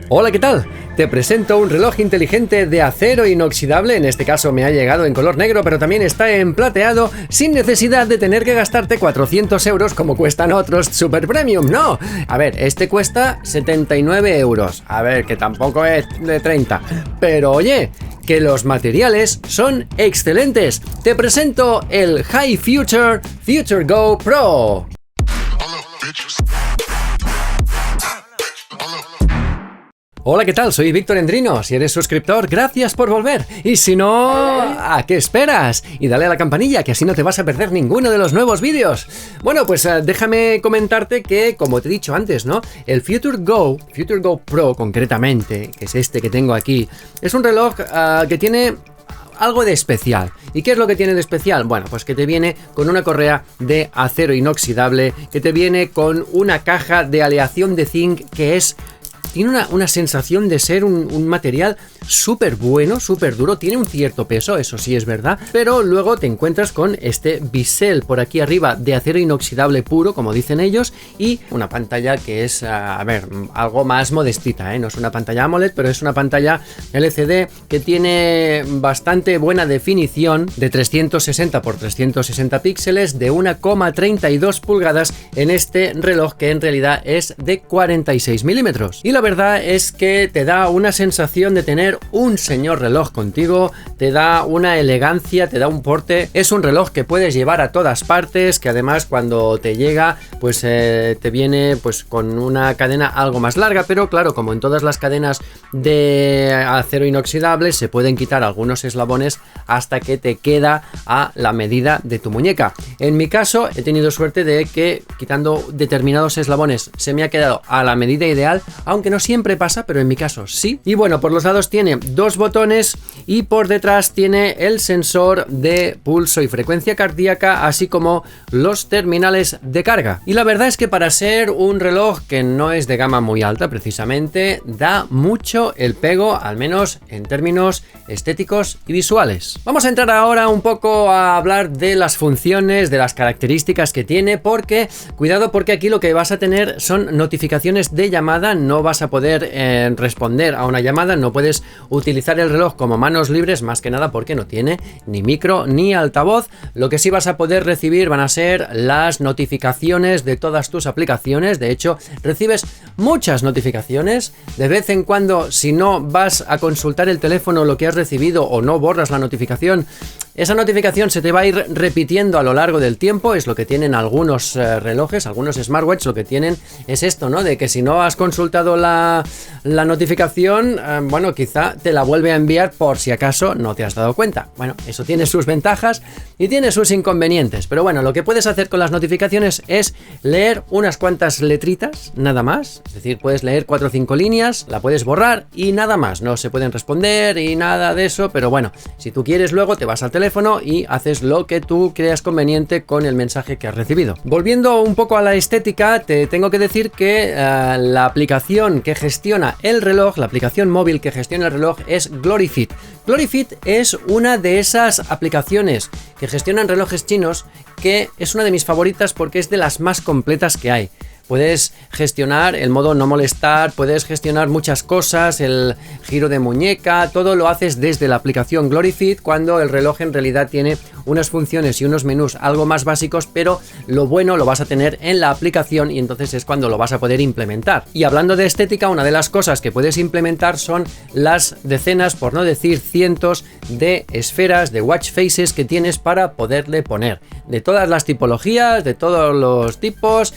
Hola, ¿qué tal? Te presento un reloj inteligente de acero inoxidable, en este caso me ha llegado en color negro, pero también está en plateado, sin necesidad de tener que gastarte 400 euros como cuestan otros super premium, no. A ver, este cuesta 79 euros, a ver, que tampoco es de 30, pero oye, que los materiales son excelentes. Te presento el High Future Go Pro. Hola, ¿qué tal? Soy Víctor Endrino. Si eres suscriptor, gracias por volver. Y si no, ¿a qué esperas? Y dale a la campanilla, que así no te vas a perder ninguno de los nuevos vídeos. Bueno, pues déjame comentarte que, como te he dicho antes, ¿no? El Future Go Pro concretamente, que es este que tengo aquí, es un reloj que tiene algo de especial. ¿Y qué es lo que tiene de especial? Bueno, pues que te viene con una correa de acero inoxidable, que te viene con una caja de aleación de zinc que tiene una sensación de ser un material súper bueno, súper duro, tiene un cierto peso, eso sí es verdad, pero luego te encuentras con este bisel por aquí arriba de acero inoxidable puro, como dicen ellos, y una pantalla que es, a ver, algo más modestita, ¿eh? No es una pantalla AMOLED, pero es una pantalla LCD que tiene bastante buena definición de 360 x 360 píxeles de 1,32 pulgadas en este reloj que en realidad es de 46 milímetros. Y la verdad es que te da una sensación de tener un señor reloj contigo, te da una elegancia, te da un porte. Es un reloj que puedes llevar a todas partes, que además cuando te llega pues te viene pues con una cadena algo más larga, pero claro, como en todas las cadenas de acero inoxidable se pueden quitar algunos eslabones hasta que te queda a la medida de tu muñeca. En mi caso he tenido suerte de que quitando determinados eslabones se me ha quedado a la medida ideal, aunque no siempre pasa, pero en mi caso sí. Y bueno, por los lados tiene dos botones y por detrás tiene el sensor de pulso y frecuencia cardíaca, así como los terminales de carga. Y la verdad es que para ser un reloj que no es de gama muy alta precisamente, da mucho el pego, al menos en términos estéticos y visuales. Vamos a entrar ahora un poco a hablar de las funciones, de las características que tiene, porque cuidado, porque aquí lo que vas a tener son notificaciones de llamada. No vas a poder responder a una llamada, no puedes utilizar el reloj como manos libres, más que nada porque no tiene ni micro ni altavoz. Lo que sí vas a poder recibir van a ser las notificaciones de todas tus aplicaciones. De hecho, recibes muchas notificaciones. De vez en cuando, si no vas a consultar el teléfono lo que has recibido o no borras la notificación, esa notificación se te va a ir repitiendo a lo largo del tiempo. Es lo que tienen algunos relojes, algunos smartwatches, lo que tienen es esto, ¿no? De que si no has consultado la notificación, bueno, quizá te la vuelve a enviar por si acaso no te has dado cuenta. Bueno, eso tiene sus ventajas y tiene sus inconvenientes, pero bueno, lo que puedes hacer con las notificaciones es leer unas cuantas letritas, nada más. Es decir, puedes leer 4 o 5 líneas, la puedes borrar y nada más. No se pueden responder y nada de eso, pero bueno, si tú quieres luego te vas al teléfono y haces lo que tú creas conveniente con el mensaje que has recibido. Volviendo un poco a la estética, te tengo que decir que la aplicación que gestiona el reloj, la aplicación móvil que gestiona el reloj es GloryFit. GloryFit es una de esas aplicaciones que gestionan relojes chinos que es una de mis favoritas porque es de las más completas que hay. Puedes gestionar el modo no molestar, puedes gestionar muchas cosas, el giro de muñeca, todo lo haces desde la aplicación GloryFit, cuando el reloj en realidad tiene unas funciones y unos menús algo más básicos, pero lo bueno lo vas a tener en la aplicación y entonces es cuando lo vas a poder implementar. Y hablando de estética, una de las cosas que puedes implementar son las decenas, por no decir cientos, de esferas, de watch faces que tienes para poderle poner. De todas las tipologías, de todos los tipos,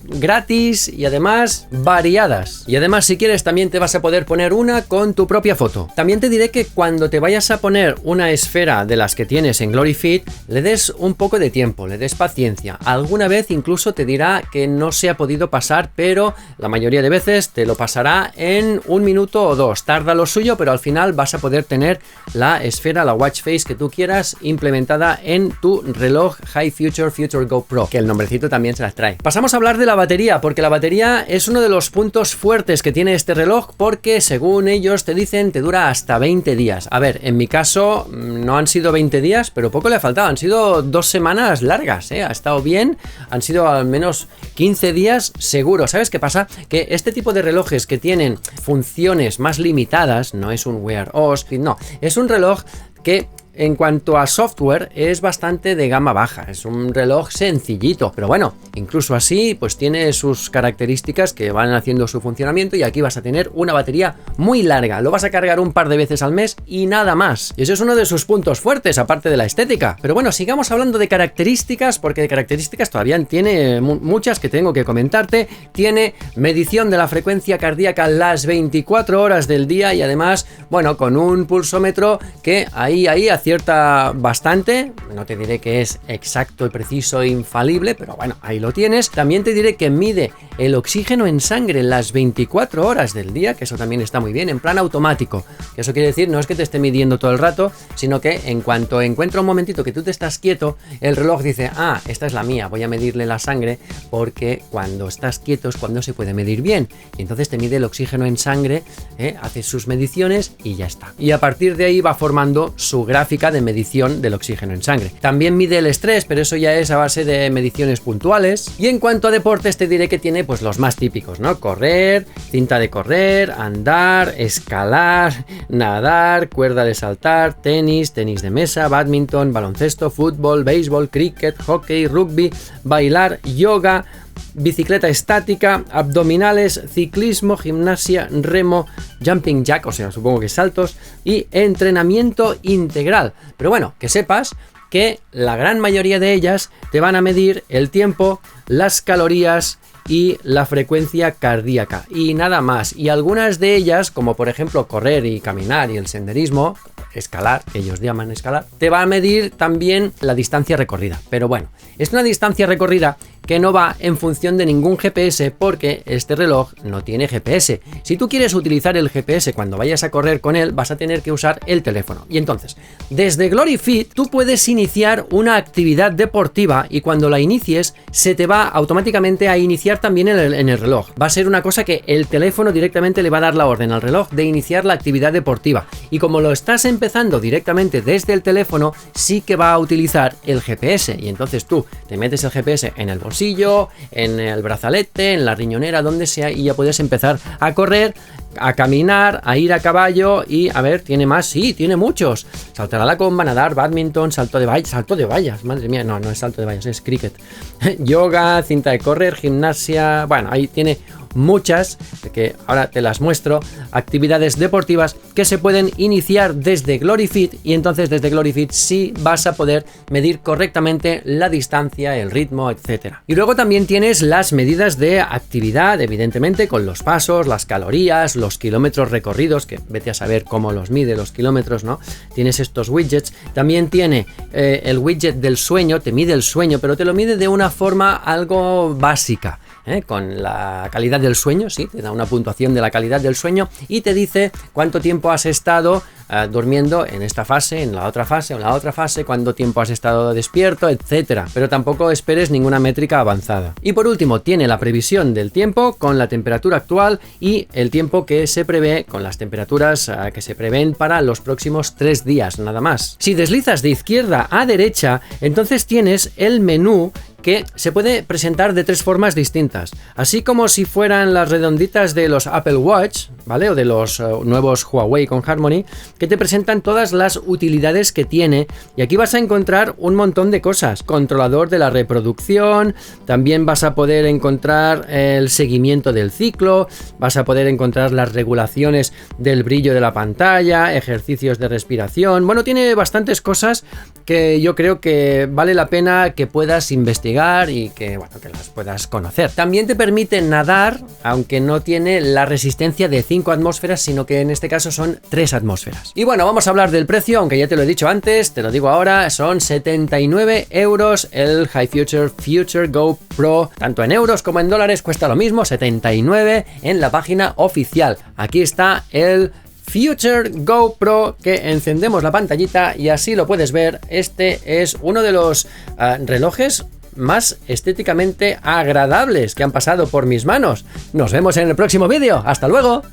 gratis y además variadas. Y además, si quieres, también te vas a poder poner una con tu propia foto. También te diré que cuando te vayas a poner una esfera de las que tienes en GloryFit, le des un poco de tiempo, le des paciencia. Alguna vez incluso te dirá que no se ha podido pasar, pero la mayoría de veces te lo pasará en 1 minuto o 2. Tarda lo suyo, pero al final vas a poder tener la esfera, la watch face que tú quieras implementada en tu reloj High Future Go Pro, que el nombrecito también se las trae. Pasamos a hablar de la batería, porque la batería es uno de los puntos fuertes que tiene este reloj, porque según ellos te dicen te dura hasta 20 días. A ver, en mi caso no han sido 20 días, pero poco le ha faltado, han sido 2 semanas largas, ha estado bien, han sido al menos 15 días seguro. ¿Sabes qué pasa? Que este tipo de relojes que tienen funciones más limitadas, no es un Wear OS, no, es un reloj que en cuanto a software es bastante de gama baja, es un reloj sencillito, pero bueno, incluso así pues tiene sus características que van haciendo su funcionamiento, y aquí vas a tener una batería muy larga, lo vas a cargar un par de veces al mes y nada más, y ese es uno de sus puntos fuertes, aparte de la estética. Pero bueno, sigamos hablando de características, porque de características todavía tiene muchas que tengo que comentarte. Tiene medición de la frecuencia cardíaca las 24 horas del día, y además, bueno, con un pulsómetro que ahí acierta bastante. No te diré que es exacto y preciso e infalible, pero bueno, ahí lo tienes. También te diré que mide el oxígeno en sangre las 24 horas del día, que eso también está muy bien, en plan automático. Eso quiere decir, no es que te esté midiendo todo el rato, sino que en cuanto encuentra un momentito que tú te estás quieto, el reloj dice, ah, esta es la mía, voy a medirle la sangre, porque cuando estás quieto es cuando se puede medir bien. Y entonces te mide el oxígeno en sangre, hace sus mediciones y ya está. Y a partir de ahí va formando su gráfica de medición del oxígeno en sangre. También mide el estrés, pero eso ya es a base de mediciones puntuales. Y en cuanto a deportes, te diré que tiene pues los más típicos, ¿no? Correr, cinta de correr, andar, escalar, nadar, cuerda de saltar, tenis de mesa, badminton, baloncesto, fútbol, béisbol, cricket, hockey, rugby, bailar, yoga, bicicleta estática, abdominales, ciclismo, gimnasia, remo, jumping jack, o sea, supongo que saltos, y entrenamiento integral. Pero bueno, que sepas que la gran mayoría de ellas te van a medir el tiempo, las calorías y la frecuencia cardíaca, y nada más. Y algunas de ellas, como por ejemplo correr y caminar y el senderismo, escalar, que ellos llaman escalar, te va a medir también la distancia recorrida. Pero bueno, es una distancia recorrida que no va en función de ningún GPS, porque este reloj no tiene GPS. Si tú quieres utilizar el GPS cuando vayas a correr con él, vas a tener que usar el teléfono. Y entonces, desde GloryFit tú puedes iniciar una actividad deportiva, y cuando la inicies se te va automáticamente a iniciar también en el reloj. Va a ser una cosa que el teléfono directamente le va a dar la orden al reloj de iniciar la actividad deportiva. Y como lo estás empezando directamente desde el teléfono, sí que va a utilizar el GPS. Y entonces tú te metes el GPS en el bolsillo, en el brazalete, en la riñonera, donde sea, y ya puedes empezar a correr, a caminar, a ir a caballo. Y a ver, ¿tiene más? Sí, tiene muchos. Saltar a la comba, nadar, badminton, salto de vallas, madre mía, no es salto de vallas, es cricket. Yoga, cinta de correr, gimnasia, bueno, ahí tiene muchas, que ahora te las muestro, actividades deportivas que se pueden iniciar desde GloryFit, y entonces desde GloryFit sí vas a poder medir correctamente la distancia, el ritmo, etcétera. Y luego también tienes las medidas de actividad, evidentemente con los pasos, las calorías, los kilómetros recorridos, que vete a saber cómo los mide los kilómetros, ¿no? Tienes estos widgets, también tiene el widget del sueño, te mide el sueño, pero te lo mide de una forma algo básica. Con la calidad del sueño, sí, te da una puntuación de la calidad del sueño y te dice cuánto tiempo has estado durmiendo en esta fase, en la otra fase, cuánto tiempo has estado despierto, etcétera. Pero tampoco esperes ninguna métrica avanzada. Y por último, tiene la previsión del tiempo con la temperatura actual y el tiempo que se prevé con las temperaturas que se prevén para los próximos 3 días, nada más. Si deslizas de izquierda a derecha, entonces tienes el menú, que se puede presentar de 3 formas distintas, así como si fueran las redonditas de los Apple Watch, ¿vale? O de los nuevos Huawei con Harmony, que te presentan todas las utilidades que tiene, y aquí vas a encontrar un montón de cosas: controlador de la reproducción, también vas a poder encontrar el seguimiento del ciclo, vas a poder encontrar las regulaciones del brillo de la pantalla, ejercicios de respiración. Bueno, tiene bastantes cosas que yo creo que vale la pena que puedas investigar y que, bueno, que las puedas conocer. También te permite nadar, aunque no tiene la resistencia de 5 atmósferas, sino que en este caso son 3 atmósferas. Y bueno, vamos a hablar del precio, aunque ya te lo he dicho antes, te lo digo ahora, son 79 euros el HiFuture Go Pro, tanto en euros como en dólares cuesta lo mismo, 79 en la página oficial. Aquí está el Future Go Pro, que encendemos la pantallita y así lo puedes ver. Este es uno de los relojes más estéticamente agradables que han pasado por mis manos. Nos vemos en el próximo vídeo. ¡Hasta luego!